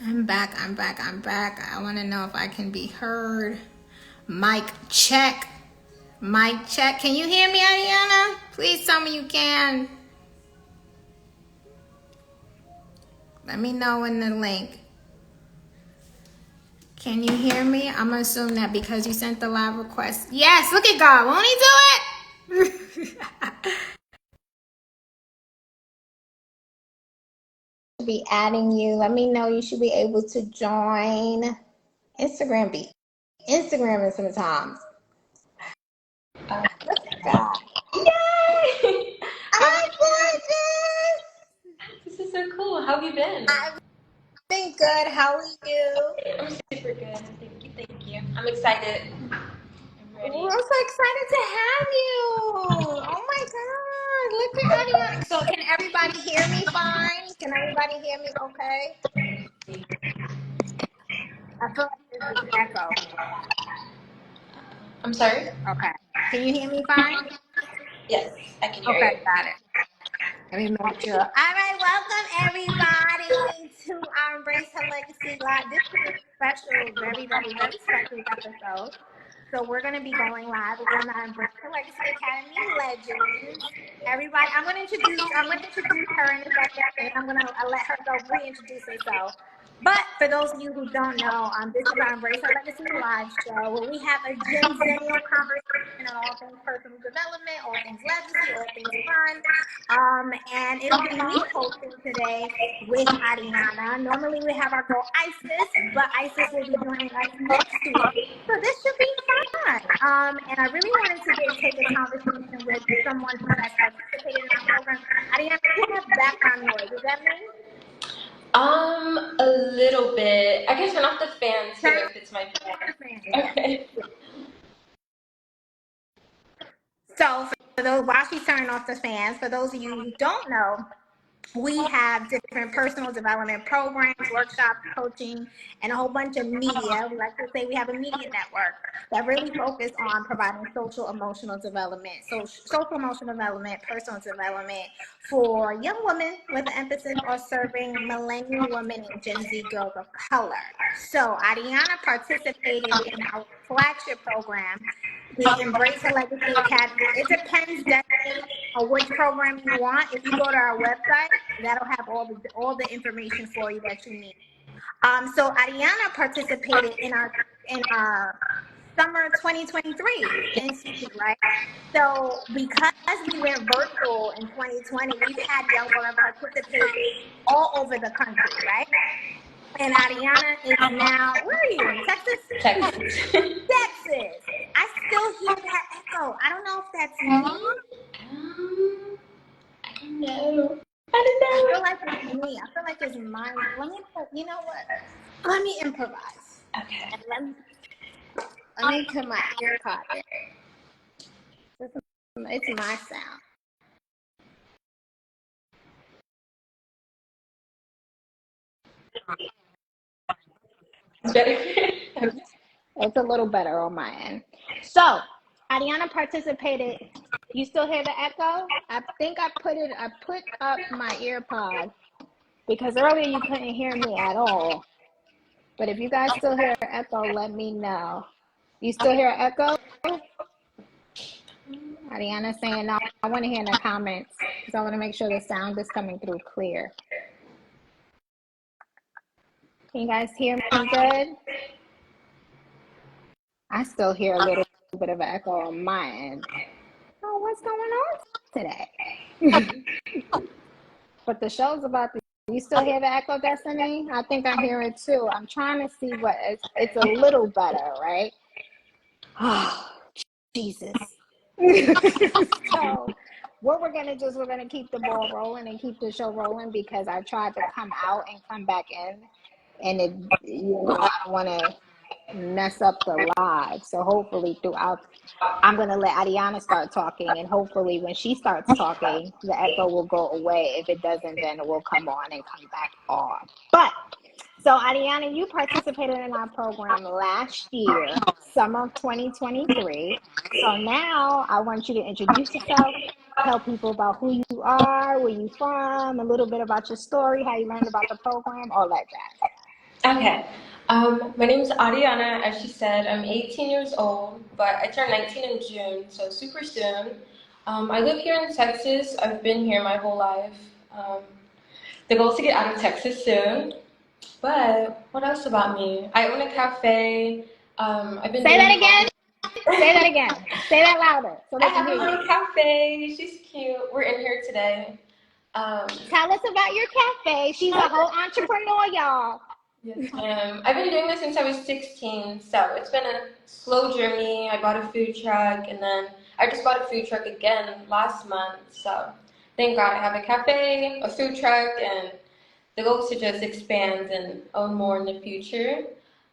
I'm back. I want to know if I can be heard. Mic check. Mic check. Can you hear me, Ariana? Please tell me you can. Let me know in the link. Can you hear me? I'm going to assume that because you sent the live request. Yes, look at God. Won't he do it? Be adding you. Let me know you should be able to join. Instagram Instagram sometimes. Look at God. Yay! Hi, gorgeous. This is so cool. How have you been? I've been good. How are you? I'm super good. Thank you. I'm excited. I'm ready. We're so excited to have you. Oh my God. Look at Ariana. So can everybody hear me fine? Can everybody hear me okay? I feel like there's an echo. I'm sorry? Okay. Can you hear me fine? Yes, I can hear Okay, you. got it. Let me make sure. All right, welcome everybody to our Embrace Her Legacy Live. This is a special, very, very, very special episode. So we're going to be going live on our Embrace Her Legacy Academy legends. Everybody, I'm going to introduce her in a second, and I'm going to let her go reintroduce herself. But for those of you who don't know, this is our Embrace Her Legacy live show where we have a Zennial conversation on all things personal development, all things legacy, all things fun. And it'll be me hosting today with Ariana. Normally we have our girl Isis, but Isis will be joining us next week. So this should be fun. And I really wanted to take a conversation with someone who has participated in our program. Ariana, you have background noise. Is that me? A little bit. I can turn off the fans too if it's my fan. Okay. So for those, while she's turning off the fans, for those of you who don't know, we have different personal development programs, workshops, coaching, and a whole bunch of media. We like to say we have a media network that really focus on providing social emotional development, social emotional development, personal development for young women with an emphasis on serving millennial women and Gen Z girls of color. So Ariana participated in our flagship program, the Embrace Her Legacy Academy. It depends, Destiny, on which program you want. If you go to our website, that'll have all the information for you that you need. So Ariana participated in our summer 2023 institute, right? So because we went virtual in 2020, we've had young women participate all over the country, right? And Ariana is now, where are you, in Texas? Texas. Texas. I still hear that echo. I don't know if that's me. I don't know. I feel like it's me. I feel like it's mine. Let me put, you know what? Let me improvise. Okay. And let me put my ear pod in. It's my sound. It's better. It's a little better on my end. So, Ariana participated. You still hear the echo? I think I put up my ear pod because earlier you couldn't hear me at all. But if you guys still hear an echo, let me know. You still hear an echo? Ariana saying, no, I want to hear in the comments because I want to make sure the sound is coming through clear. Can you guys hear me good? I still hear a little bit of an echo on my end. Oh, what's going on today? But the show's about to, you still hear the echo, Destiny? I think I hear it too. I'm trying to see what it's a little better, right? Oh, Jesus. So what we're going to do is we're going to keep the ball rolling and keep the show rolling because I tried to come out and come back in and it, I don't want to mess up the live. So hopefully I'm going to let Ariana start talking and hopefully when she starts talking, the echo will go away. If it doesn't, then it will come on and come back on. But so Ariana, you participated in our program last year, summer of 2023. So now I want you to introduce yourself, tell people about who you are, where you from, a little bit about your story, how you learned about the program, all that jazz. Okay. My name is Ariana. As she said, I'm 18 years old, but I turned 19 in June, so super soon. I live here in Texas. I've been here my whole life. Um, the goal is to get out of Texas soon. But what else about me? I own a cafe. I've been Say doing that again. Say that again. Say that louder so I they can have a hear you. little cafe. She's cute. We're in here today. Um, Tell us about your cafe. She's a whole entrepreneur, y'all. yes, ma'am. I've been doing this since I was 16, so it's been a slow journey. I bought a food truck, and then I just bought a food truck again last month. So thank God I have a cafe, a food truck, and the goal is to just expand and own more in the future.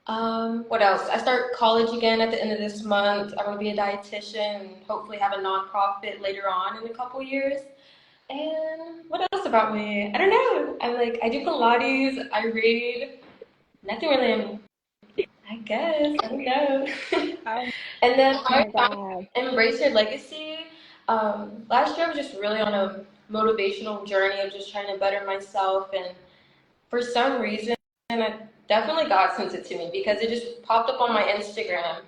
What else? I start college again at the end of this month. I'm going to be a dietitian and hopefully have a nonprofit later on in a couple years. And what else about me? I don't know. I do Pilates, I read, nothing really, I guess, I don't know. Oh And then my I found God. Embrace Your Legacy. Last year I was just really on a motivational journey of just trying to better myself, and for some reason, definitely God sent it to me because it just popped up on my Instagram.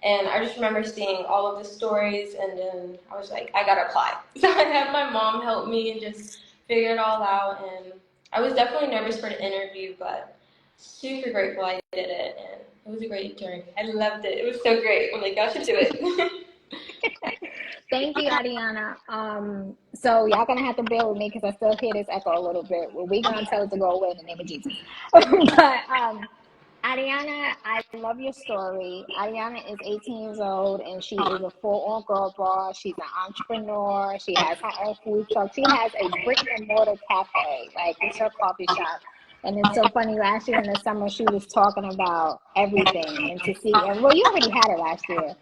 And I just remember seeing all of the stories, and then I was like, I gotta apply. So I had my mom help me and just figure it all out. And I was definitely nervous for the interview, but super grateful I did it. And it was a great journey. I loved it. It was so great. I'm like, y'all should do it. Thank you, Ariana. So y'all gonna have to bear with me because I still hear this echo a little bit. Well, we gonna tell it to go away in the name of Jesus. But Ariana, I love your story. Ariana is 18 years old and she is a full-on girl boss. She's an entrepreneur. She has her own food truck. She has a brick and mortar cafe, like it's her coffee shop. And it's so funny. Last year in the summer, she was talking about everything, and to see, and well, you already had it last year,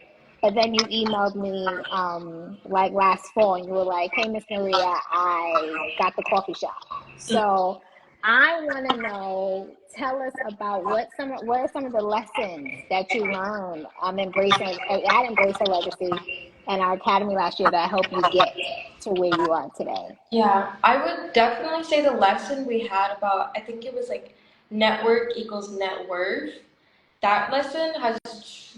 but then you emailed me like last fall, and you were like, "Hey, Miss Maria, I got the coffee shop." So I want to know. Tell us about what are some of the lessons that you learned embracing at Embrace Her Legacy and our academy last year that helped you get to where you are today. Yeah, I would definitely say the lesson we had about, I think it was like network equals net worth. That lesson has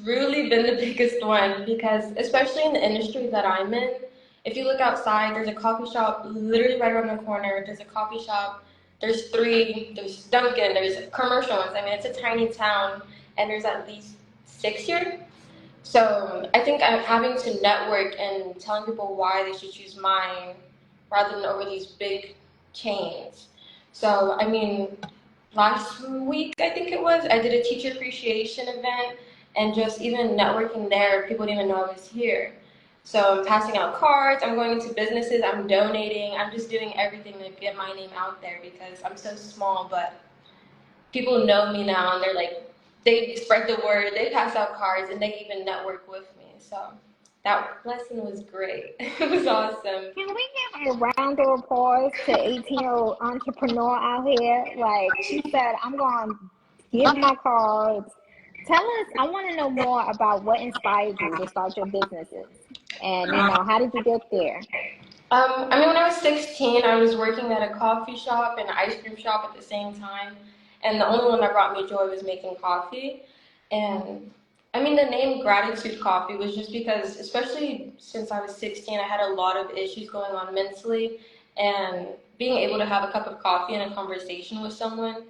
truly been the biggest one because, especially in the industry that I'm in, if you look outside, there's a coffee shop literally right around the corner. There's a coffee shop. There's three. There's Dunkin'. There's commercial ones. I mean, it's a tiny town, and there's at least six here. So I think I'm having to network and telling people why they should choose mine rather than over these big chains. So I mean, last week I think it was, I did a teacher appreciation event, and just even networking there, people didn't even know I was here. So I'm passing out cards, I'm going into businesses, I'm donating, I'm just doing everything to get my name out there because I'm so small, but people know me now and they're like, they spread the word, they pass out cards, and they even network with me. So that lesson was great. It was awesome. Can we give a round of applause to 18-year-old entrepreneur out here? Like she said, I'm going to give my cards. Tell us, I want to know more about what inspired you to start your businesses. And, how did you get there? I mean, when I was 16, I was working at a coffee shop and an ice cream shop at the same time. And the only one that brought me joy was making coffee. And I mean, the name Gratitude Coffee was just because, especially since I was 16, I had a lot of issues going on mentally. And being able to have a cup of coffee and a conversation with someone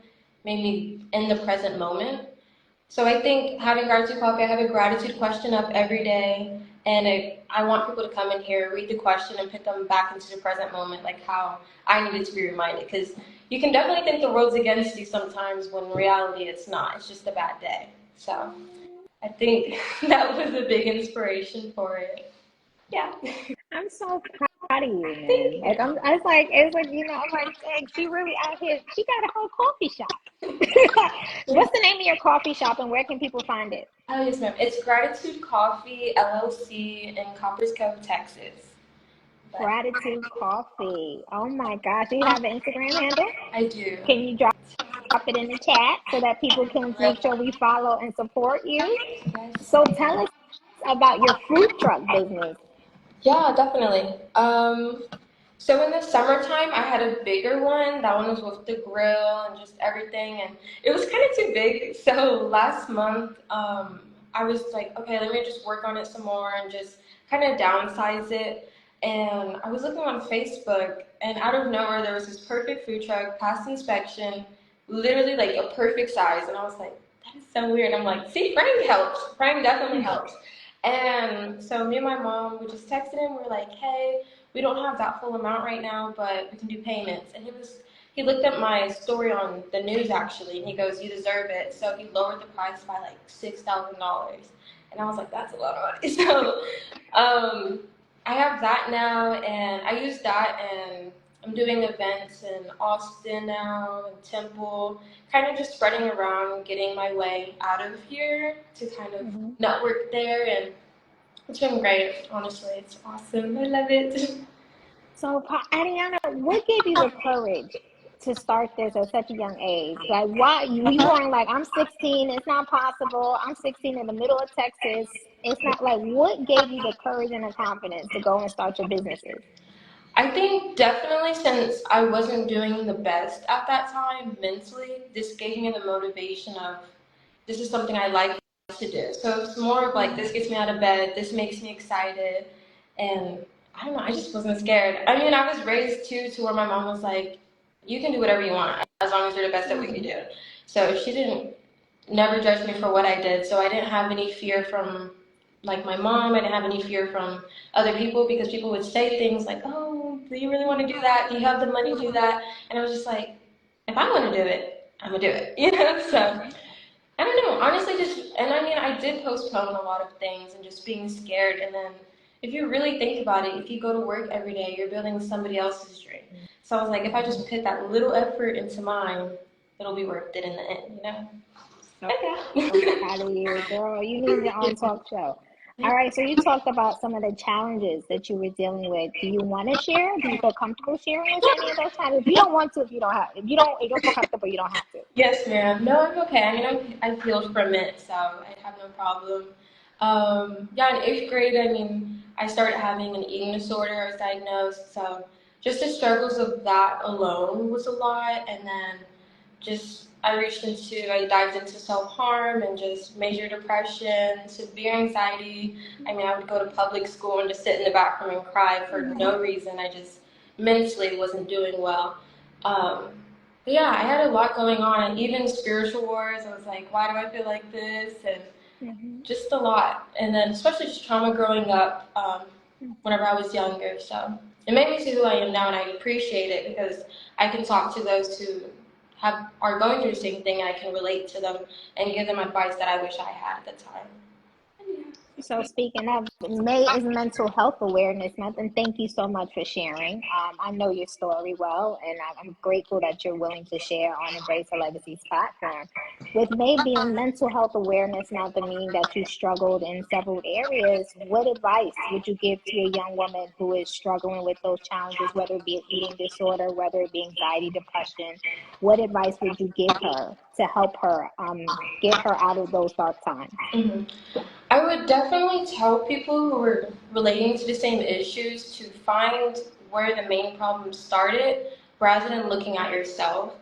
made me in the present moment. So I think having gratitude coffee, I have a gratitude question up every day, and I want people to come in here, read the question, and put them back into the present moment, like how I needed to be reminded. Because you can definitely think the world's against you sometimes when in reality it's not. It's just a bad day. So I think that was a big inspiration for it. Yeah. I'm so proud of you, man. Thank Like you. I'm like, dang, she really out here. She got a whole coffee shop. What's the name of your coffee shop and where can people find it? Oh, yes, ma'am. It's Gratitude Coffee, LLC, in Coppers Cove, Texas. But Gratitude Coffee. Oh my gosh. Do you have an Instagram handle? I do. Can you drop it in the chat so that people can make sure we follow and support you? Yes, So tell ma'am. us about your food truck business. Yeah, definitely. So in the summertime, I had a bigger one. That one was with the grill and just everything, and it was kind of too big. So last month, I was like, okay, let me just work on it some more and just kind of downsize it. And I was looking on Facebook, and out of nowhere, there was this perfect food truck, passed inspection, literally like a perfect size. And I was like, that is so weird. I'm like, see, praying helps. Praying definitely helps. And so me and my mom, we just texted him. We're like, hey, we don't have that full amount right now, but we can do payments. And he looked up my story on the news actually, and he goes, you deserve it. So he lowered the price by like $6,000. And I was like, that's a lot of money. So I have that now, and I use that, and I'm doing events in Austin now, and Temple, kind of just spreading around, getting my way out of here to kind of network there, and it's been great, honestly. It's awesome. I love it. So, Ariana, what gave you the courage to start this at such a young age? Like, why you weren't like, I'm 16, it's not possible. I'm 16 in the middle of Texas. It's not like, what gave you the courage and the confidence to go and start your businesses? I think definitely since I wasn't doing the best at that time mentally, this gave me the motivation of this is something I like to do. So it's more of like this gets me out of bed, this makes me excited, and I don't know, I just wasn't scared. I mean, I was raised too to where my mom was like, you can do whatever you want as long as you're the best at what you do. So she didn't never judged me for what I did, so I didn't have any fear from like my mom. I didn't have any fear from other people because people would say things like, "Oh, do you really want to do that? Do you have the money to do that?" And I was just like, "If I want to do it, I'm gonna do it," you know. So I don't know, honestly, just and I mean, I did postpone a lot of things and just being scared. And then if you really think about it, if you go to work every day, you're building somebody else's dream. So I was like, if I just put that little effort into mine, it'll be worth it in the end, you know. So proud of you, girl. You need your own talk show. All right, so you talked about some of the challenges that you were dealing with. Do you want to share? Do you feel comfortable sharing with any of those challenges? If you don't want to, if you don't have, if you don't feel comfortable, you don't have to. Yes, ma'am. No, I'm okay. I mean, I've healed from it, so I have no problem. Yeah, in eighth grade, I mean, I started having an eating disorder. I was diagnosed, so just the struggles of that alone was a lot. And then I dived into self-harm and just major depression, severe anxiety. I mean, I would go to public school and just sit in the back room and cry for no reason. I just mentally wasn't doing well. Um, but yeah, I had a lot going on, and even spiritual wars. I was like, why do I feel like this? And just a lot. And then especially just trauma growing up whenever I was younger. So it made me see who I am now, and I appreciate it because I can talk to those who are going through the same thing, and I can relate to them and give them advice that I wish I had at the time. So speaking of, May is Mental Health Awareness Month, and thank you so much for sharing. I know your story well, and I'm grateful that you're willing to share on Embrace Her Legacy's platform. With May being Mental Health Awareness Month and meaning that you struggled in several areas, what advice would you give to a young woman who is struggling with those challenges, whether it be an eating disorder, whether it be anxiety, depression? What advice would you give her to help her get her out of those dark times? I would definitely tell people who are relating to the same issues to find where the main problem started rather than looking at yourself.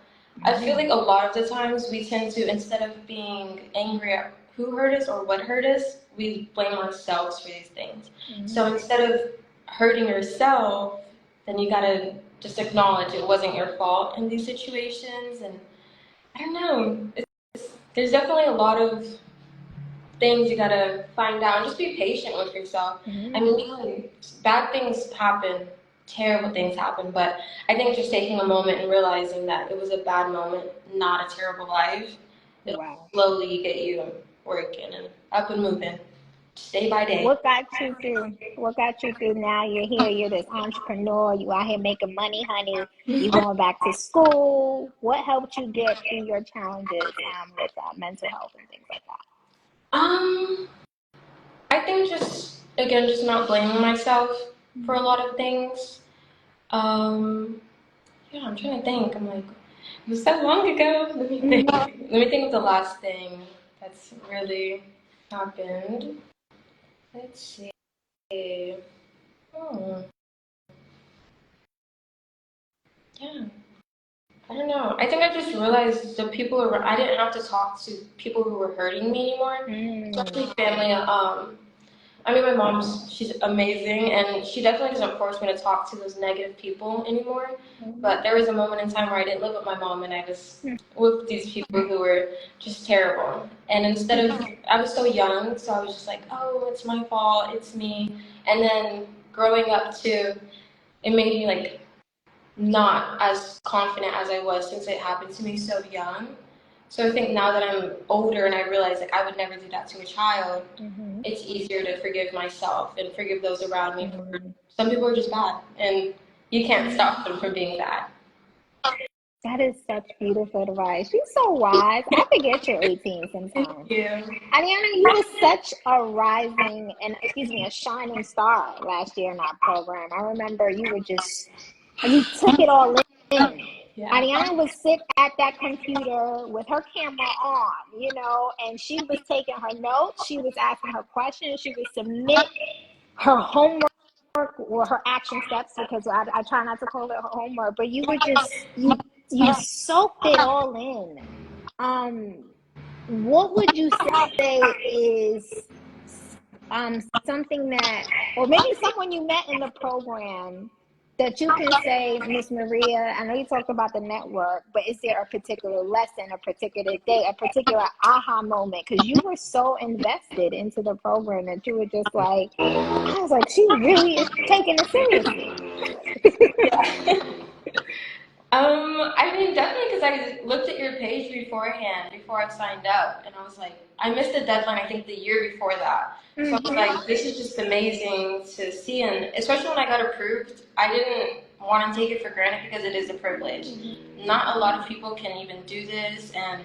I feel like a lot of the times we tend to, instead of being angry at who hurt us or what hurt us, we blame ourselves for these things. So instead of hurting yourself, then you gotta just acknowledge it wasn't your fault in these situations. And I don't know, there's definitely a lot of things you gotta find out, and just be patient with yourself. I mean, bad things happen, terrible things happen, but I think just taking a moment and realizing that it was a bad moment, not a terrible life, it'll slowly get you working and up and moving, day by day. What got you through? What got you through? Now you're here. You're this entrepreneur. You out here making money, honey. You going back to school. What helped you get through your challenges with mental health and things like that? I think just again, just not blaming myself for a lot of things. Yeah, I'm trying to think. I'm like, it was so long ago. Let me think. Let me think of the last thing that's really happened. Let's see. Hmm. Yeah. I don't know. I think I just realized the people around, I didn't have to talk to people who were hurting me anymore, especially family. I mean, my mom's, she's amazing, and she definitely doesn't force me to talk to those negative people anymore. But there was a moment in time where I didn't live with my mom, and I was with these people who were just terrible. And instead of, I was so young, so I was just like, oh, it's my fault, it's me. And then growing up too, it made me like not as confident as I was since it happened to me so young. So I think now that I'm older and I realize like I would never do that to a child, it's easier to forgive myself and forgive those around me. Some people are just bad, and you can't stop them from being bad. That is such beautiful advice. You're so wise. I forget you're 18 sometimes. Yeah. Ariana, you were such a rising and, excuse me, a shining star last year in our program. I remember you took it all in. Yeah. Ariana would sit at that computer with her camera on, and she was taking her notes. She was asking her questions. She would submit her homework or her action steps, because I try not to call it her homework, but you soaked it all in. What would you say is something that, or maybe someone you met in the program that you can say, Miss Maria, I know you talked about the network, but is there a particular lesson, a particular day, a particular aha moment? Because you were so invested into the program that you were just like, I was like, she really is taking it seriously. I mean, definitely because I looked at your page beforehand, before I signed up, and I was like, I missed the deadline, I think, the year before that. So I was like, this is just amazing to see, and especially when I got approved, I didn't want to take it for granted because it is a privilege. Not a lot of people can even do this, and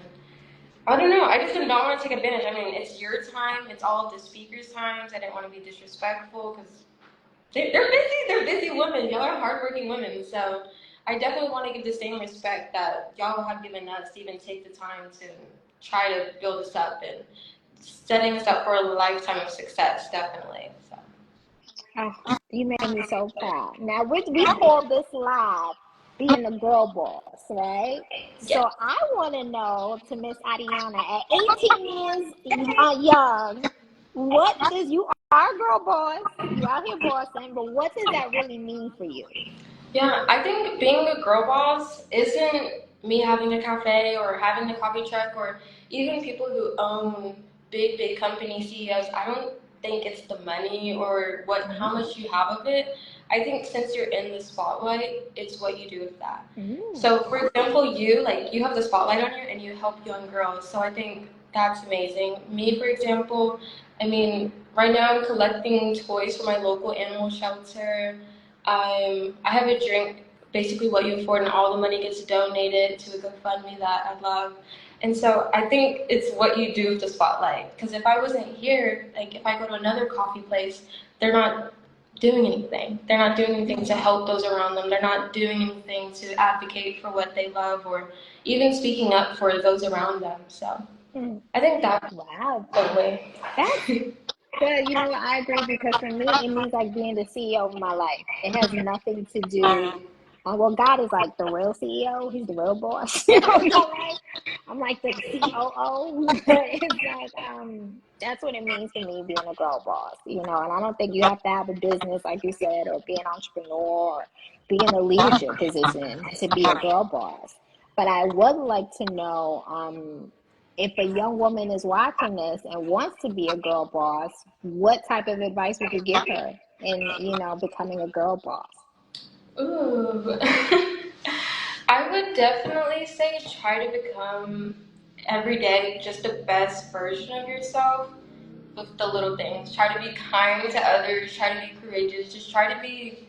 I don't know, I just did not want to take advantage. I mean, it's your time, it's all of the speakers' times. I didn't want to be disrespectful because they're busy women. Y'all are hardworking women, so I definitely want to give the same respect that y'all have given us to even take the time to try to build us up and setting us up for a lifetime of success, definitely. So. Oh, you made me so proud. Now, we call this live being a girl boss, right? Yeah. So I want to know, to Miss Ariana, at 18 years young, what does, you are a girl boss, you out here bossing, but what does that really mean for you? Yeah, I think being a girl boss isn't me having a cafe or having a coffee truck or even people who own big company CEOs. I don't think it's the money or how much you have of it. I think since you're in the spotlight, it's what you do with that. So, for example, you have the spotlight on you and you help young girls. So I think that's amazing. Me, for example, I mean, right now I'm collecting toys for my local animal shelter. I have a drink, basically what you afford, and all the money gets donated to a GoFundMe that I love. And so I think it's what you do with the spotlight. Because if I wasn't here, like if I go to another coffee place, they're not doing anything. They're not doing anything to help those around them. They're not doing anything to advocate for what they love or even speaking up for those around them. So I think that's Wow, the way. that's good. You know what? I agree, because for me, it means like being the CEO of my life. It has nothing to do. Well, God is like the real CEO. He's the real boss of my life. I'm like the COO. It's like that's what it means for me being a girl boss. And I don't think you have to have a business, like you said, or be an entrepreneur, or be in a leadership position to be a girl boss. But I would like to know, if a young woman is watching this and wants to be a girl boss, what type of advice would you give her in, becoming a girl boss? Ooh. I would definitely say try to become every day just the best version of yourself with the little things. Try to be kind to others, try to be courageous, just try to be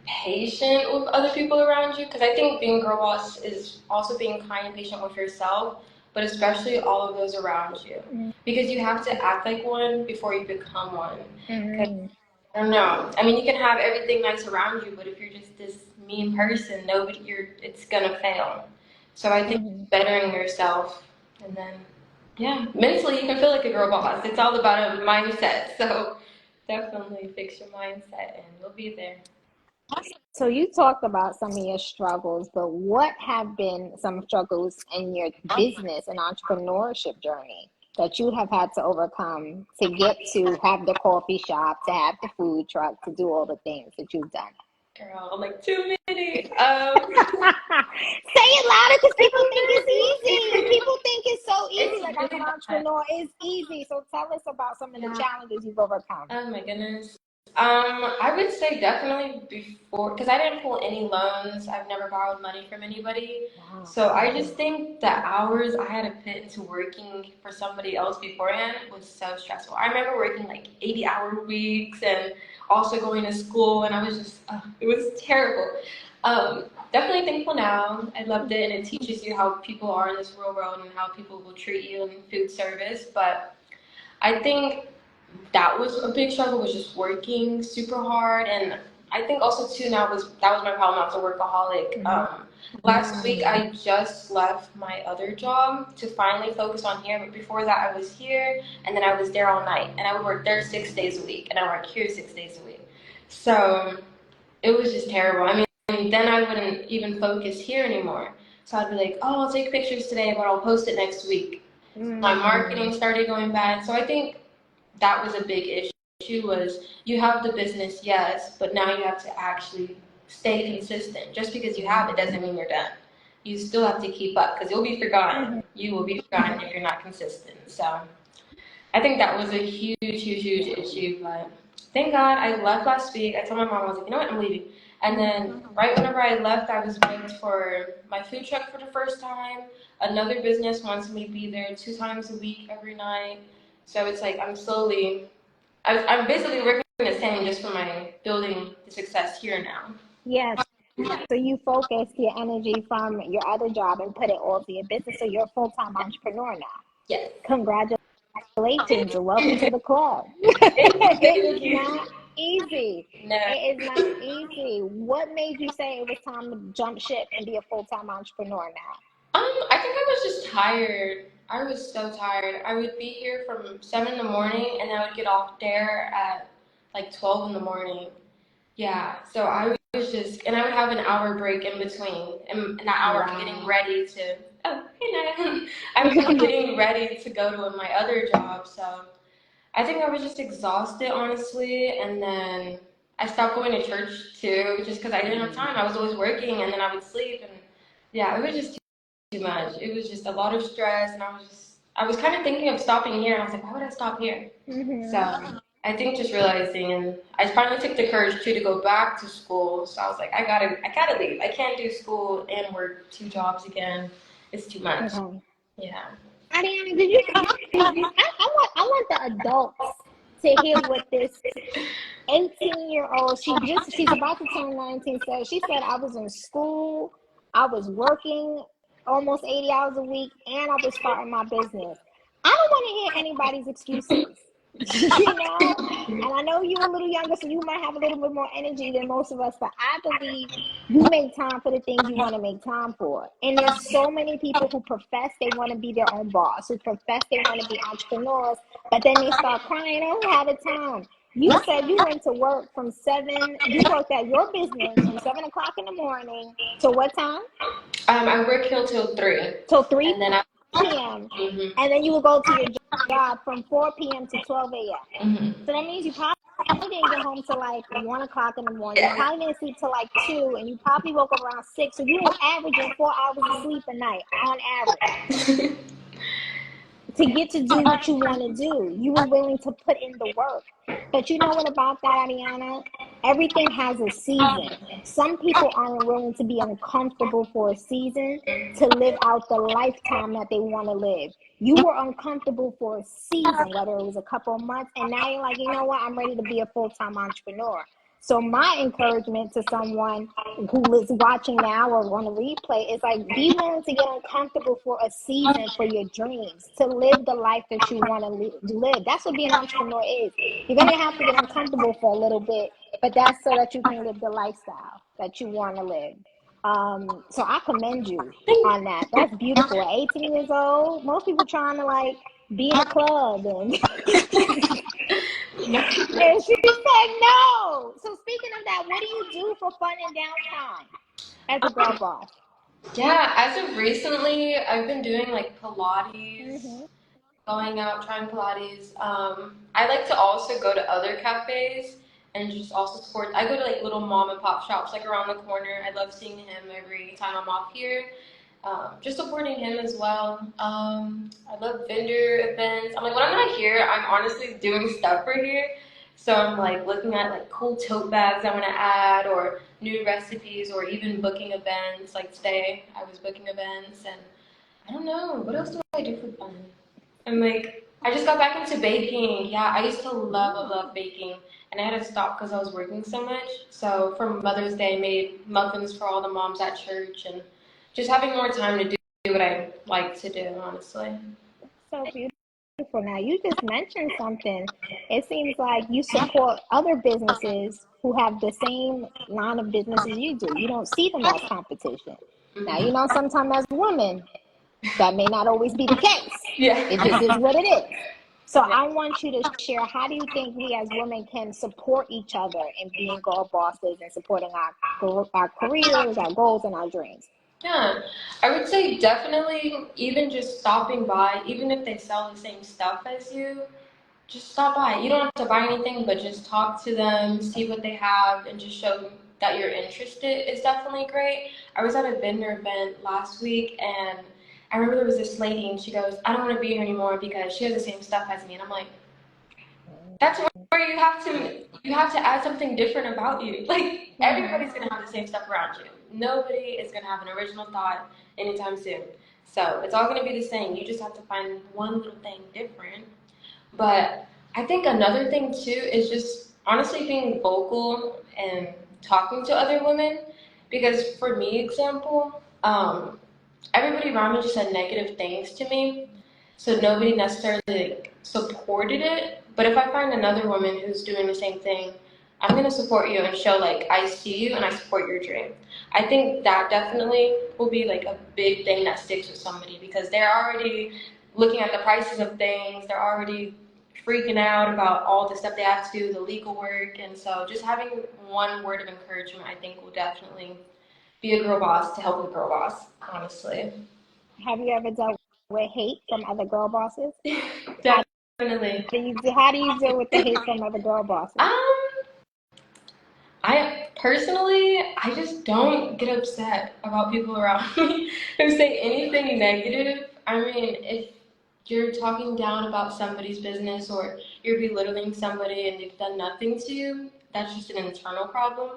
patient with other people around you. Because I think being a girl boss is also being kind and patient with yourself, but especially all of those around you. Because you have to act like one before you become one. I don't know. I mean, you can have everything nice around you, but if you're just this mean person, it's gonna fail. So I think bettering yourself, and then, yeah, mentally you can feel like a girl boss. It's all about a mindset. So definitely fix your mindset, and you'll be there. So you talked about some of your struggles, but what have been some struggles in your business and entrepreneurship journey that you have had to overcome to get to have the coffee shop, to have the food truck, to do all the things that you've done? Girl, like too many. Say it louder because people think it's easy. People think it's so easy. It's Like, I'm really an not. entrepreneur. It's easy. So tell us about some of the Yeah. challenges you've overcome. Oh my goodness. I would say definitely before, because I didn't pull any loans. I've never borrowed money from anybody. Wow. So I just think the hours I had to put into working for somebody else beforehand was so stressful. I remember working like 80-hour weeks and also going to school, and I was just, it was terrible. Definitely thankful now. I loved it, and it teaches you how people are in this real world and how people will treat you in food service. But I think that was a big struggle, was just working super hard. And I think also too now was that was my problem. I was a workaholic. Last week I just left my other job to finally focus on here, but before that I was here and then I was there all night, and I would work there 6 days a week and I work here 6 days a week. So it was just terrible. I mean, then I wouldn't even focus here anymore. So I'd be like, oh, I'll take pictures today, but I'll post it next week. My marketing started going bad. So I think that was a big issue, was you have the business, yes, but now you have to actually stay consistent. Just because you have it doesn't mean you're done. You still have to keep up, because you'll be forgotten. You will be forgotten if you're not consistent. So I think that was a huge issue. But thank God I left last week. I told my mom, I was like, you know what, I'm leaving. And then right whenever I left, I was booked for my food truck for the first time. Another business wants me to be there 2 times a week every night. So it's like I'm basically working the same, just for my building the success here now. Yes. So you focused your energy from your other job and put it all to your business. So you're a full-time entrepreneur now. Yes. Congratulations Thank and welcome to the club. you. It is Thank you. not easy. No. It is not easy. What made you say it was time to jump ship and be a full-time entrepreneur now? I think I was just tired. I was so tired. I would be here from 7 in the morning, and I would get off there at like 12 in the morning. Yeah, so I was just, and I would have an hour break in between, and an hour I'm getting ready to. Oh, hey, Nana. I'm getting ready to go to my other job. So I think I was just exhausted, honestly, and then I stopped going to church too, just because I didn't have time. I was always working, and then I would sleep, and yeah, it was just too much. It was just a lot of stress, and I was kind of thinking of stopping here, and I was like, why would I stop here? So I think just realizing, and I finally took the courage too to go back to school. So I was like, I gotta leave. I can't do school and work 2 jobs again. It's too much. Okay. Yeah. Ariana, did you? I want the adults to hear what this 18-year-old. She's about to turn 19. So she said, I was in school, I was working almost 80 hours a week, and I was starting my business. I don't want to hear anybody's excuses. And I know you're a little younger, so you might have a little bit more energy than most of us, but I believe you make time for the things you want to make time for. And there's so many people who profess they want to be their own boss, who profess they want to be entrepreneurs, but then they start crying, I don't have the time. You said you went to work from 7, you worked at your business from 7 o'clock in the morning to what time? I work till 3. Till 3 And then p.m. And then you will go to your job from 4 p.m. to 12 a.m. So that means you probably didn't get home till like 1 o'clock in the morning. You probably didn't sleep till like 2, and you probably woke up around 6. So you were averaging 4 hours of sleep a night on average. To get to do what you want to do, you were willing to put in the work. But you know what about that, Ariana? Everything has a season. Some people aren't willing to be uncomfortable for a season to live out the lifetime that they want to live. You were uncomfortable for a season, whether it was a couple of months, and now you're like, you know what? I'm ready to be a full-time entrepreneur. So my encouragement to someone who is watching now or on a replay is like, be willing to get uncomfortable for a season for your dreams, to live the life that you want to live. That's what being an entrepreneur is. You're going to have to get uncomfortable for a little bit, but that's so that you can live the lifestyle that you want to live. So I commend you on that. That's beautiful. At 18 years old, most people trying to like be in a club and And she said no. So speaking of that, what do you do for fun and downtime as a girl boss? Yeah, as of recently, I've been doing like Pilates, Hmm. going out, trying Pilates. I like to also go to other cafes and just also support. I go to like little mom and pop shops like around the corner. I love seeing him every time I'm off here. Just supporting him as well. I love vendor events. I'm like, when I'm not here, I'm honestly doing stuff for here. So I'm like looking at like cool tote bags I want to add, or new recipes, or even booking events. Like today, I was booking events, and I don't know what else do I do for fun. I'm like, I just got back into baking. Yeah, I used to love baking, and I had to stop because I was working so much. So for Mother's Day, I made muffins for all the moms at church, and just having more time to do what I like to do, honestly. So beautiful. Now, you just mentioned something. It seems like you support other businesses who have the same line of business as you do. You don't see them as competition. Now, Mhm. sometimes as women, that may not always be the case. It just Yeah. is what it is. So Yeah. I want you to share, how do you think we as women can support each other in being girl bosses and supporting our careers, our goals, and our dreams? Yeah, I would say definitely even just stopping by, even if they sell the same stuff as you, just stop by. You don't have to buy anything, but just talk to them, see what they have, and just show them that you're interested is definitely great. I was at a vendor event last week, and I remember there was this lady, and she goes, I don't want to be here anymore because she has the same stuff as me. And I'm like, that's where you have to add something different about you. Like Mm-hmm. everybody's gonna have the same stuff around you. Nobody is gonna have an original thought anytime soon. So it's all gonna be the same. You just have to find one little thing different. But I think another thing too is just honestly being vocal and talking to other women. Because for me, example, everybody around me just said negative things to me, so nobody necessarily like, supported it. But if I find another woman who's doing the same thing, I'm gonna support you and show like I see you and I support your dream. I think that definitely will be like a big thing that sticks with somebody because they're already looking at the prices of things. They're already freaking out about all the stuff they have to do, the legal work, and so just having one word of encouragement, I think, will definitely be a girl boss to help a girl boss. Honestly. Have you ever dealt with hate from other girl bosses? How Definitely. how do you deal with the hate from other girl bosses? Um, I personally, I just don't get upset about people around me who say anything negative. I mean, if you're talking down about somebody's business or you're belittling somebody and they've done nothing to you, that's just an internal problem.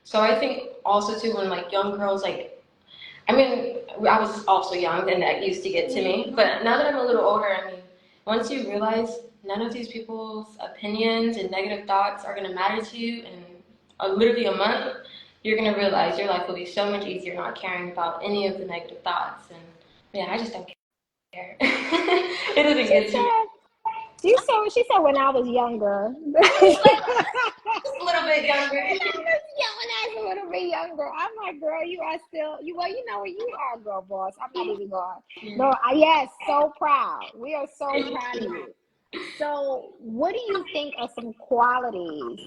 So I think also too when like young girls like I mean, I was also young and that used to get to me. But now that I'm a little older, I mean, once you realize none of these people's opinions and negative thoughts are going to matter to you in literally a month, you're going to realize your life will be so much easier not caring about any of the negative thoughts. And yeah, I just don't care. It doesn't She get to me. said, she said when I was younger. Just a little bit younger. Yeah, when I was a little bit younger, I'm like, girl, you are still you. Well, you are a girl boss. I'm not even going. Yeah. No, yes, so proud. We are so proud of you. So, what do you think are some qualities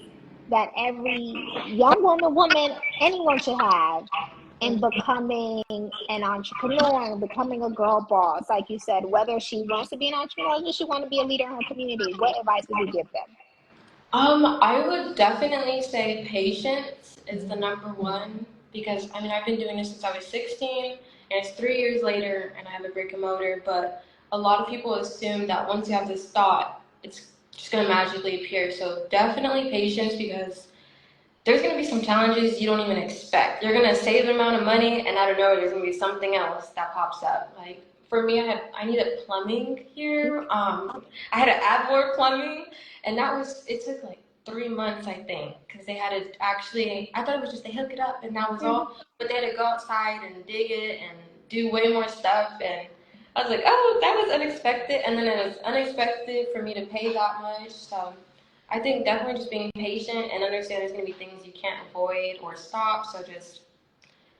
that every young woman, anyone should have in becoming an entrepreneur and becoming a girl boss? Like you said, whether she wants to be an entrepreneur or does she want to be a leader in her community, what advice would you give them? I would definitely say patience is the number one because I mean I've been doing this since I was 16 and it's 3 years later and I have a brick and mortar, but a lot of people assume that once you have this thought, it's just gonna magically appear. So definitely patience because there's going to be some challenges you don't even expect. You're going to save an amount of money, and out of nowhere, there's going to be something else that pops up. Like for me, I needed plumbing here. I had to add more plumbing, and it took like 3 months, I think, because they had to actually. I thought it was just they hook it up, and that was Mhm. all. But they had to go outside and dig it and do way more stuff, and I was like, oh, that was unexpected, and then it was unexpected for me to pay that much. So I think definitely just being patient and understand there's going to be things you can't avoid or stop. So just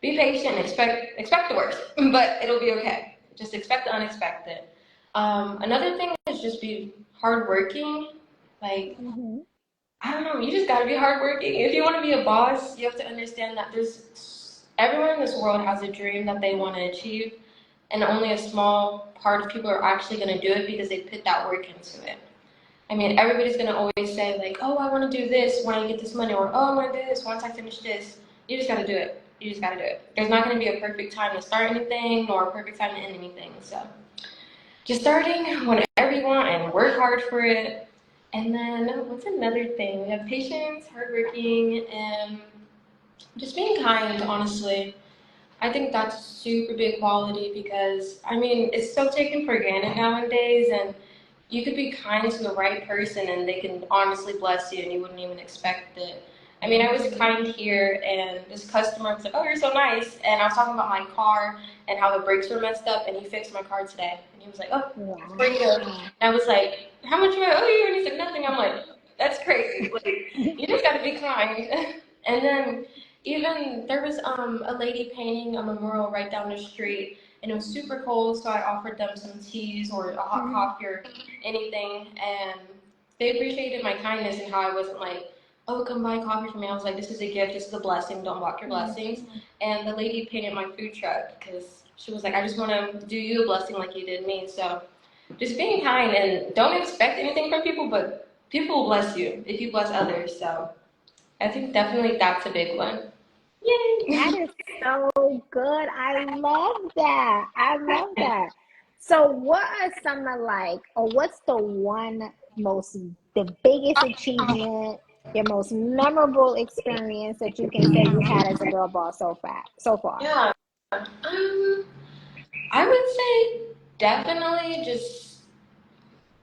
be patient and expect the worst, but it'll be okay. Just expect the unexpected. Another thing is just be hardworking. Like, Mm-hmm. I don't know, you just gotta be hardworking. If you want to be a boss, you have to understand that everyone in this world has a dream that they want to achieve, and only a small part of people are actually going to do it because they put that work into it. I mean, everybody's going to always say, like, oh, I want to do this when I get this money, or oh, I want to do this once I finish this. You just got to do it. You just got to do it. There's not going to be a perfect time to start anything, nor a perfect time to end anything. So, just starting whenever you want and work hard for it. And then, what's another thing? We have patience, hardworking, and just being kind, honestly. I think that's a super big quality because, I mean, it's so taken for granted nowadays, and you could be kind to the right person and they can honestly bless you and you wouldn't even expect it. I mean, I was kind here and this customer was like, oh, you're so nice. And I was talking about my car and how the brakes were messed up and he fixed my car today. And he was like, oh, for you. Wow. And I was like, how much do I owe you? And he said, nothing. I'm like, that's crazy. Like, you just gotta be kind. And then even there was a lady painting a memorial right down the street and it was super cold, so I offered them some teas or a hot coffee or anything, and they appreciated my kindness and how I wasn't like, oh, come buy coffee for me. I was like, this is a gift, this is a blessing, don't block your blessings. And the lady painted my food truck because she was like, I just want to do you a blessing like you did me. So just being kind and don't expect anything from people, but people will bless you if you bless others. So I think definitely that's a big one. That Yay! is so good. I love that. I love that. So, what are some of like, or what's the biggest achievement, your most memorable experience that you can say you've had as a girl boss so far? Yeah. I would say definitely just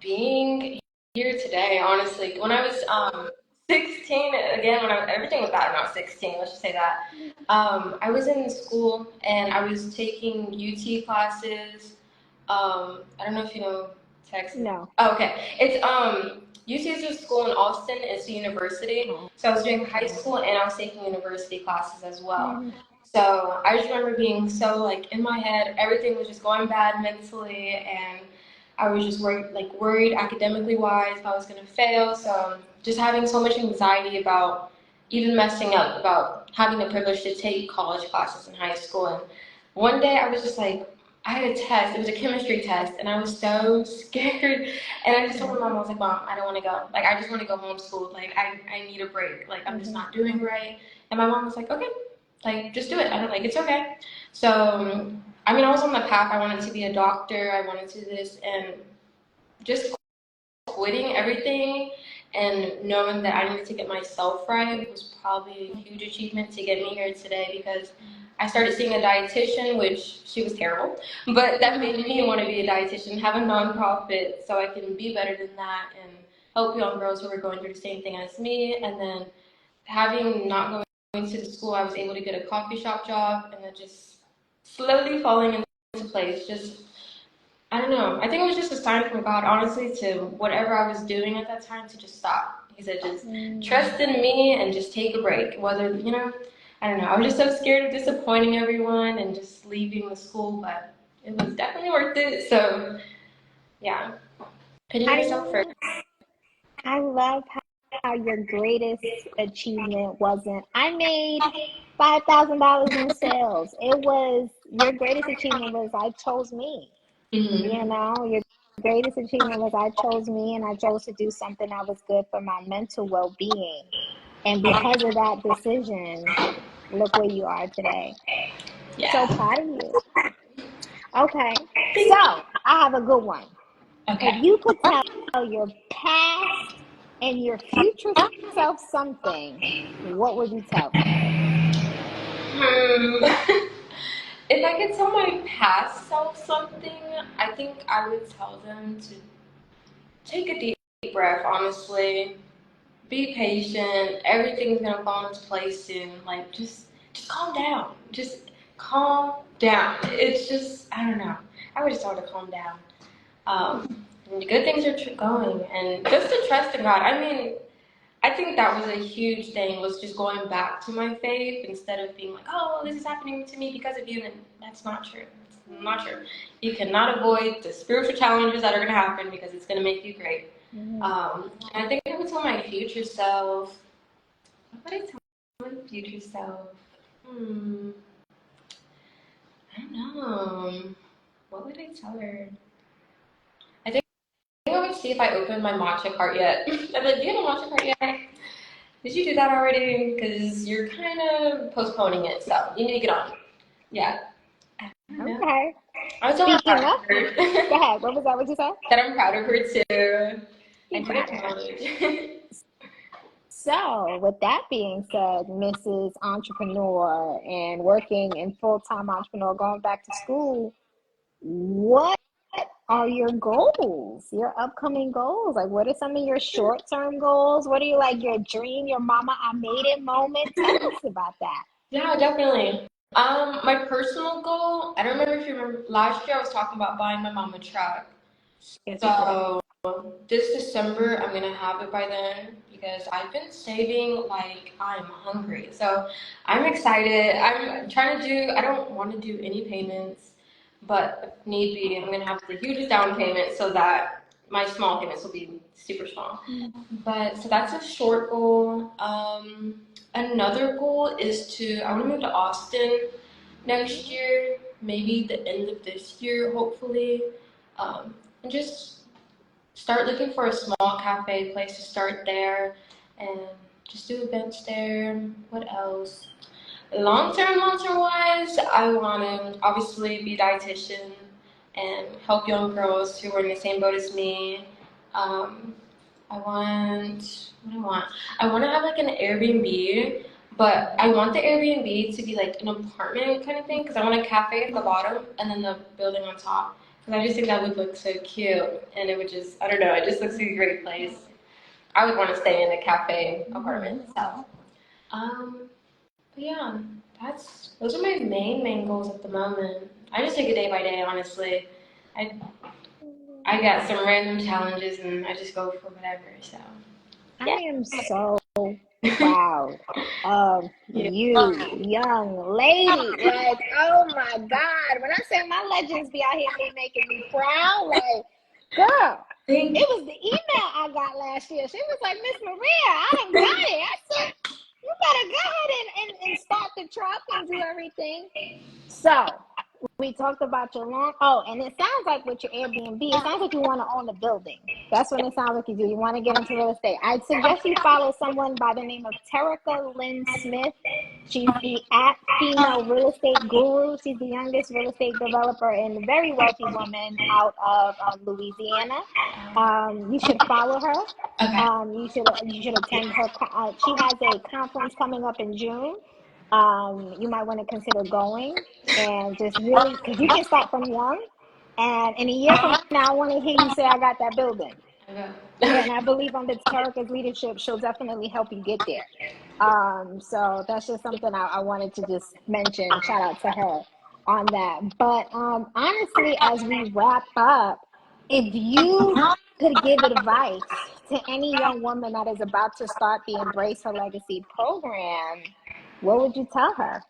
being here today, honestly. When I was 16, again, everything was bad when I was 16, let's just say that. I was in school and I was taking UT classes. I don't know if you know Texas. No. Oh, okay. UT is a school in Austin, it's a university. Oh, So I was doing high okay. school and I was taking university classes as well. Mhm. So I just remember being so like in my head, everything was just going bad mentally, and I was just worried academically wise if I was gonna fail. So just having so much anxiety about even messing up, about having the privilege to take college classes in high school. And one day I was just like, I had a test. It was a chemistry test, and I was so scared. And I just told my mom, I was like, Mom, I don't want to go. Like, I just want to go homeschooled. Like, I need a break. Like, I'm just Mhm. not doing right. And my mom was like, okay, like, just do it. I don't like, it's okay. So, I mean, I was on the path. I wanted to be a doctor. I wanted to do this, and just quitting everything and knowing that I needed to get myself right was probably a huge achievement to get me here today because I started seeing a dietitian, which she was terrible, but that made me want to be a dietitian, have a nonprofit so I can be better than that and help young girls who are going through the same thing as me. And then having not going to the school, I was able to get a coffee shop job and then just slowly falling into place. Just I don't know. I think it was just a sign from God, honestly, to whatever I was doing at that time to just stop. He said, just Mm. trust in me and just take a break. Whether, I don't know. I was just so scared of disappointing everyone and just leaving the school, but it was definitely worth it. So, yeah. Putting I yourself first. I love how your greatest achievement wasn't, I made $5,000 in sales. It was, your greatest achievement was, I chose me. Mm-hmm. You know, your greatest achievement was, I chose me and I chose to do something that was good for my mental well being. And because of that decision, look where you are today. So Yeah. proud of you. Okay, so Thank you. I have a good one. If Okay. you could tell your past and your future self something, what would you tell them? Hmm. If I could tell my past self something, I think I would tell them to take a deep breath, honestly. Be patient. Everything's gonna fall into place soon. Like just calm down. Just calm down. It's just I don't know. I would just tell her to calm down. And the good things are going, and just to trust in God. I mean, I think that was a huge thing. Was just going back to my faith instead of being like, oh, this is happening to me because of you. And that's not true. It's not true. You cannot avoid the spiritual challenges that are gonna happen because it's gonna make you great. Mhm. And I think it would tell my future self? What would I tell my future self? I don't know. What would I tell her? I think I would see if I opened my matcha cart yet. I'd be like, do you have a matcha cart yet? Did you do that already? Because you're kind of postponing it, so you need to get on. Yeah. Okay. I was so Speaking proud of, of her. go ahead. What was that? What you said? That I'm proud of her too. I You're do proud of her. acknowledge. So, with that being said, Mrs. Entrepreneur and working in full-time entrepreneur, going back to school, what are your goals, your upcoming goals? Like, what are some of your short-term goals? What are you like your dream, your mama, I made it moment? Tell us about that. Yeah, definitely. My personal goal, I don't remember if you remember, last year I was talking about buying my mom a truck. Yes, you did. So this December, I'm gonna have it by then because I've been saving like I'm hungry. So I'm excited. I'm trying to do, I don't want to do any payments, but if need be, I'm gonna have the hugest down payment so that my small payments will be super small. But so that's a short goal. Another goal is I want to move to Austin next year, maybe the end of this year, hopefully, and just start looking for a small cafe place to start there, and just do events there. What else? Long term wise, I want to obviously be a dietitian and help young girls who are in the same boat as me. Um, what do I want? I want to have like an Airbnb, but I want the Airbnb to be like an apartment kind of thing because I want a cafe at the bottom and then the building on top. Because I just think that would look so cute and it would just, I don't know, it just looks like a great place. I would want to stay in a cafe apartment. So, but yeah, those are my main goals at the moment. I just take it day by day, honestly. I I got some random challenges and I just go for whatever. So. I am so proud of Yeah. you, young lady. Like, oh my God. When I say my legends be out here making me proud, like, girl, Thank it was the email I got last year. She was like, Miss Maria, I done got it. I said, you better go ahead and start the truck and do everything. So, we talked about your and it sounds like with your Airbnb, it sounds like you want to own a building. That's what it sounds like you do. You want to get into real estate. I'd suggest you follow someone by the name of Terica Lynn Smith. She's the @female real estate guru. She's the youngest real estate developer and a very wealthy woman out of Louisiana. You should follow her. Okay. You should attend her. She has a conference coming up in June. You might want to consider going and just really, because you can start from young. And in a year from now, I want to hear you say, I got that building. Okay. And I believe under Terica's leadership, she'll definitely help you get there. So that's just something I wanted to just mention. Shout out to her on that. But honestly, as we wrap up, if you could give advice to any young woman that is about to start the Embrace Her Legacy program, what would you tell her?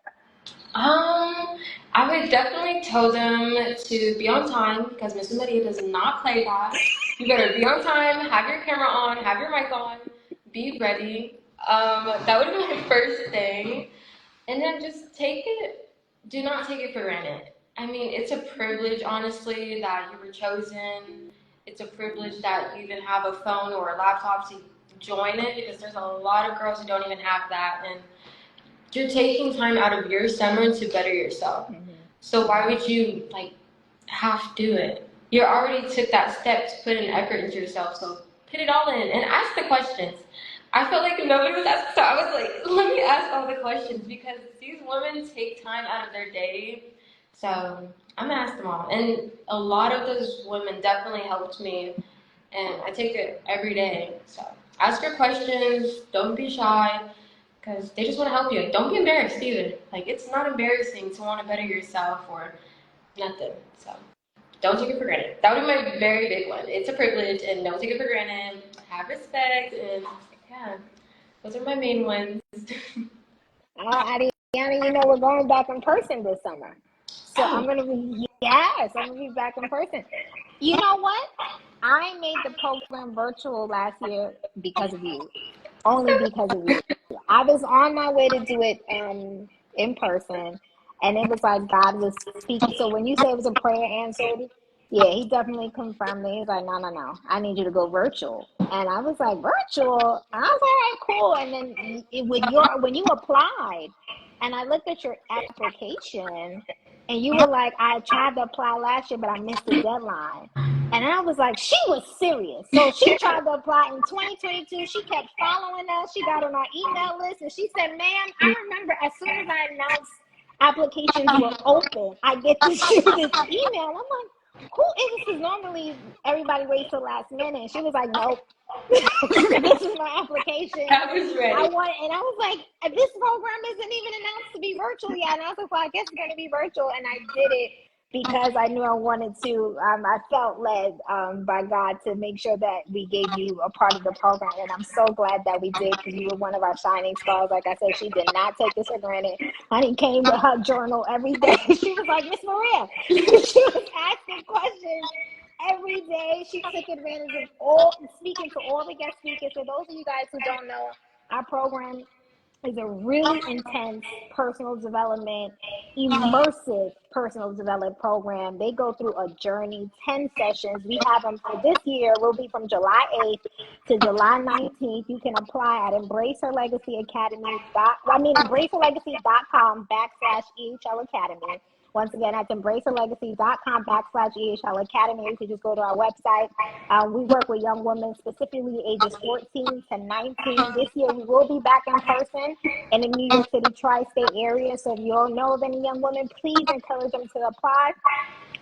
I would definitely tell them to be on time because Miss Maria does not play that. You better be on time, have your camera on, have your mic on, be ready. That would be my first thing. And then just do not take it for granted. I mean, it's a privilege, honestly, that you were chosen. It's a privilege that you even have a phone or a laptop to join it because there's a lot of girls who don't even have that. And you're taking time out of your summer to better yourself. So why would you like half do it? You already took that step to put an effort into yourself, so put it all in and ask the questions. I felt like nobody was asking, so I was like, let me ask all the questions because these women take time out of their day. So I'm gonna ask them all. And a lot of those women definitely helped me and I take it every day. So ask your questions, don't be shy because they just want to help you. Don't be embarrassed either. Like, it's not embarrassing to want to better yourself or nothing. So, don't take it for granted. That would be my very big one. It's a privilege, and don't take it for granted. Have respect, and yeah, those are my main ones. Ariana, we're going back in person this summer. So I'm going to be back in person. You know what? I made the program virtual last year because of you. Only because of you. I was on my way to do it in person, and it was like God was speaking. So when you say it was a prayer answered, yeah, he definitely confirmed me. He's like, no, no, no, I need you to go virtual. And I was like, virtual? And I was like, all right, cool. And then when you applied, and I looked at your application, and you were like, I tried to apply last year, but I missed the deadline. And I was like, she was serious. So she tried to apply in 2022. She kept following us. She got on our email list, and she said, ma'am, I remember as soon as I announced applications were open, I get to shoot this email. I'm like, who is this? Because normally everybody waits till last minute. She was like, nope. This is my application. I was ready. And I was like, this program isn't even announced to be virtual yet. And I was like, well, I guess it's going to be virtual. And I did it because I knew I wanted to. I felt led by God to make sure that we gave you a part of the program. And I'm so glad that we did, because you were one of our shining stars. Like I said, she did not take this for granted. Honey came to her journal every day. She was like, Miss Maria. She was asking questions every day. She took advantage of speaking to all the guest speakers. For those of you guys who don't know, our program is a really intense personal development, immersive personal development program. They go through a journey, 10 sessions. We have them for this year. Will be from July 8th to July 19th. You can apply at embraceherlegacyacademy.com/EHL Academy. Once again, that's embraceherlegacy.com/EHL Academy. You can just go to our website. We work with young women, specifically ages 14 to 19. This year, we will be back in person in the New York City tri-state area. So if you all know of any young women, please encourage them to apply.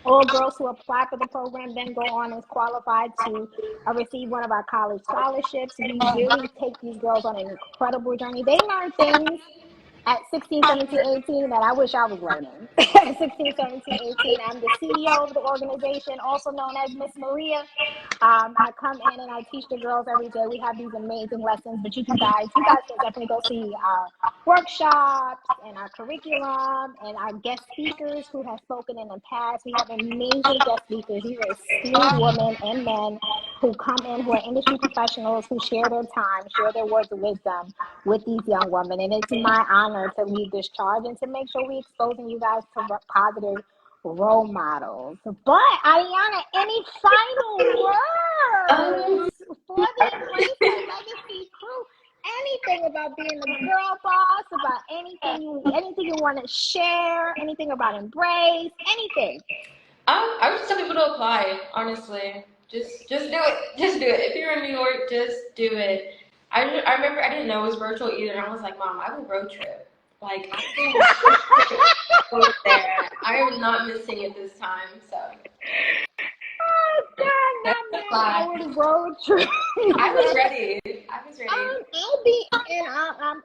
All girls who apply for the program then go on as qualified to receive one of our college scholarships. We really take these girls on an incredible journey. They learn things at 16, 17, 18 that I wish I was learning. At 16, 17, 18, I'm the CEO of the organization, also known as Miss Maria. I come in and I teach the girls every day. We have these amazing lessons, but you guys can definitely go see our workshops and our curriculum and our guest speakers who have spoken in the past. We have amazing guest speakers. These are esteemed women and men who come in, who are industry professionals, who share their time, share their words of wisdom with these young women. And it's my honor to lead this charge and to make sure we're exposing you guys to positive role models. But Ariana, any final words for the Embrace Her Legacy crew? Anything about being a girl boss, about anything you want to share, anything about Embrace, anything? I would just tell people to apply, honestly. Just do it. Just do it. If you're in New York, just do it. I remember I didn't know it was virtual either, and I was like, Mom, I will road trip. Like, I will go there. I am not missing it this time, so. Oh, God, I would road trip. I was ready. I'll be in.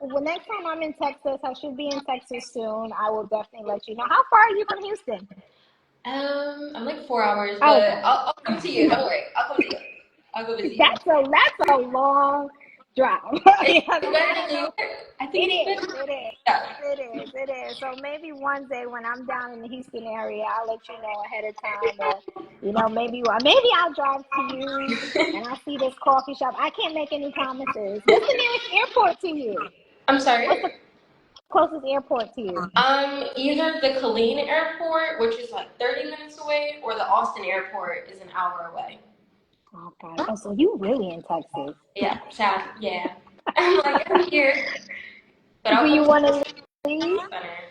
Well, next time I'm in Texas, I should be in Texas soon. I will definitely let you know. How far are you from Houston? I'm like 4 hours, but okay. I'll come to you. Don't worry. I'll come to you. I'll go visit you. That's a long drive. It's better than New York. I think it is. So maybe one day when I'm down in the Houston area, I'll let you know ahead of time, or maybe I'll drive to you and I'll see this coffee shop. I can't make any promises. What's the nearest airport to you? I'm sorry. What's the closest airport to you? Either the Killeen Airport, which is like 30 minutes away, or the Austin Airport is an hour away. Oh, God. Oh, so you really in Texas? Yeah, sad. Yeah. I'm here. But do you want to leave?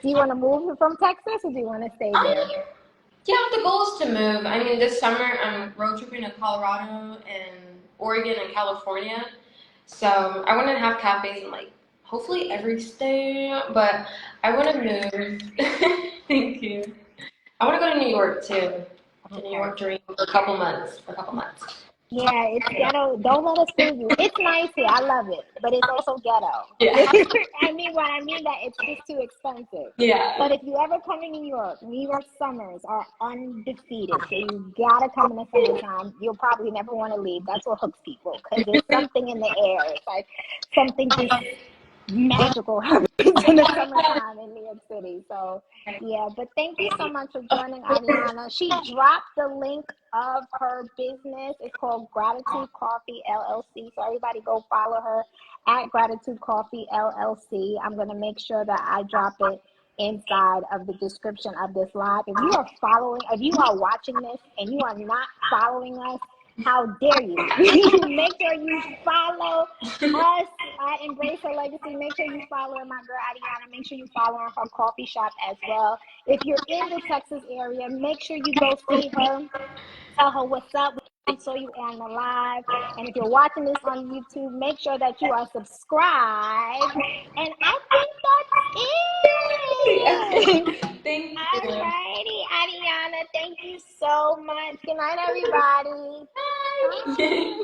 Do you want to move from Texas, or do you want to stay there? Yeah, the goal is to move. I mean, this summer I'm road tripping to Colorado and Oregon and California. So I want to have cafes in hopefully every state, but I want to move. Thank you. I want to go to New York too. The New York dream for a couple months. Yeah, it's ghetto. Don't let us fool you. It's nice here. I love it, but it's also ghetto. Yeah. I mean that it's just too expensive. Yeah. But if you ever come to New York summers are undefeated. So you gotta come in the summertime. You'll probably never want to leave. That's what hooks people, because there's something in the air. It's like something just magical happens in the summertime in New York City. So yeah, but thank you so much for joining, Ariana. She dropped the link of her business. It's called Gratitude Coffee LLC. So everybody go follow her at Gratitude Coffee LLC. I'm gonna make sure that I drop it inside of the description of this live. If you are following, if you are watching this and you are not following us, how dare you? Make sure you follow us at Embrace Her Legacy. Make sure you follow my girl Ariana. Make sure you follow her coffee shop as well. If you're in the Texas area, make sure you go see her. Tell her what's up. We saw you on the live. And if you're watching this on YouTube, make sure that you are subscribed. And I think that's it. Thank you. Alrighty, Ariana. Thank you so much. Good night, everybody. Bye. Bye.